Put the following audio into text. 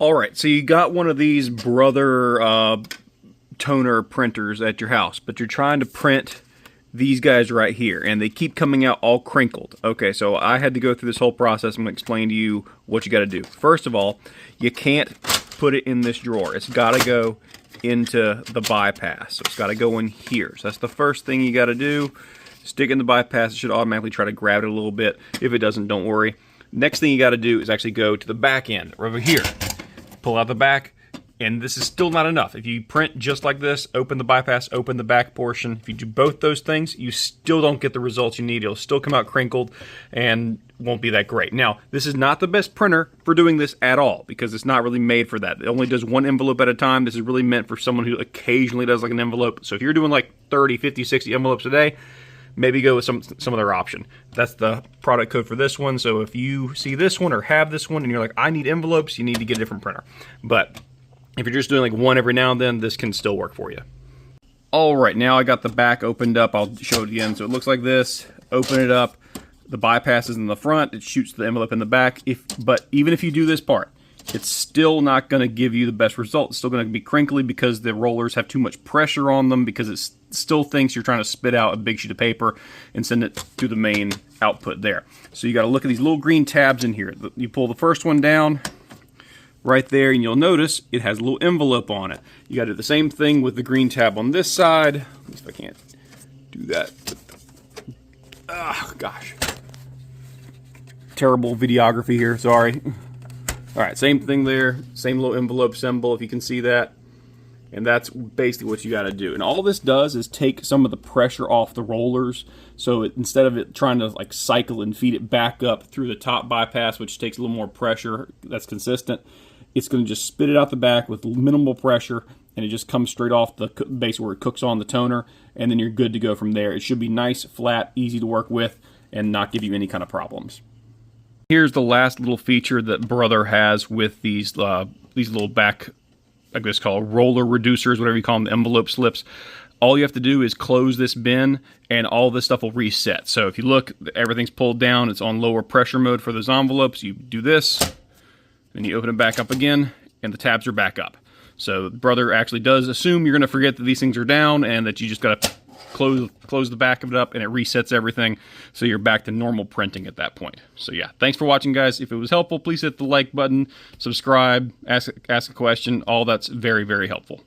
All right, so you got one of these Brother toner printers at your house, but you're trying to print these guys right here, and they keep coming out all crinkled. Okay, so I had to go through this whole process. I'm going to explain to you what you got to do. First of all, you can't put it in this drawer. It's got to go into the bypass. So it's got to go in here. So that's the first thing you got to do. Stick in the bypass. It should automatically try to grab it a little bit. If it doesn't, don't worry. Next thing you got to do is actually go to the back end, over here. Pull out the back, and this is still not enough. If you print just like this, open the bypass, open the back portion. If you do both those things, you still don't get the results you need. It'll still come out crinkled and won't be that great. Now, this is not the best printer for doing this at all because it's not really made for that. It only does one envelope at a time. This is really meant for someone who occasionally does like an envelope. So if you're doing like 30, 50, 60 envelopes a day, maybe go with some other option. That's the product code for this one. So if you see this one or have this one and you're like, I need envelopes, you need to get a different printer. But if you're just doing like one every now and then, this can still work for you. All right, now I got the back opened up. I'll show it again. So it looks like this. Open it up. The bypass is in the front. It shoots the envelope in the back. But even if you do this part, it's still not going to give you the best result. It's still going to be crinkly because the rollers have too much pressure on them because it still thinks you're trying to spit out a big sheet of paper and send it to the main output there. So you got to look at these little green tabs in here. You pull the first one down right there, and you'll notice it has a little envelope on it. You got to do the same thing with the green tab on this side. Let me see if I can't do that. Oh, gosh. Terrible videography here, sorry. All right, same thing there. Same little envelope symbol, if you can see that. And that's basically what you got to do. And all this does is take some of the pressure off the rollers. So instead of it trying to like cycle and feed it back up through the top bypass, which takes a little more pressure that's consistent, it's going to just spit it out the back with minimal pressure, and it just comes straight off the base where it cooks on the toner, and then you're good to go from there. It should be nice, flat, easy to work with, and not give you any kind of problems. Here's the last little feature that Brother has with these little back, I guess called roller reducers, whatever you call them, the envelope slips. All you have to do is close this bin, and all this stuff will reset. So if you look, everything's pulled down. It's on lower pressure mode for those envelopes. You do this, and you open it back up again, and the tabs are back up. So Brother actually does assume you're going to forget that these things are down and that you just got to close the back of it up, and it resets everything, so you're back to normal printing at that point. So yeah, thanks for watching, guys. If it was helpful, please hit the like button, subscribe, ask a question. All that's very, very helpful.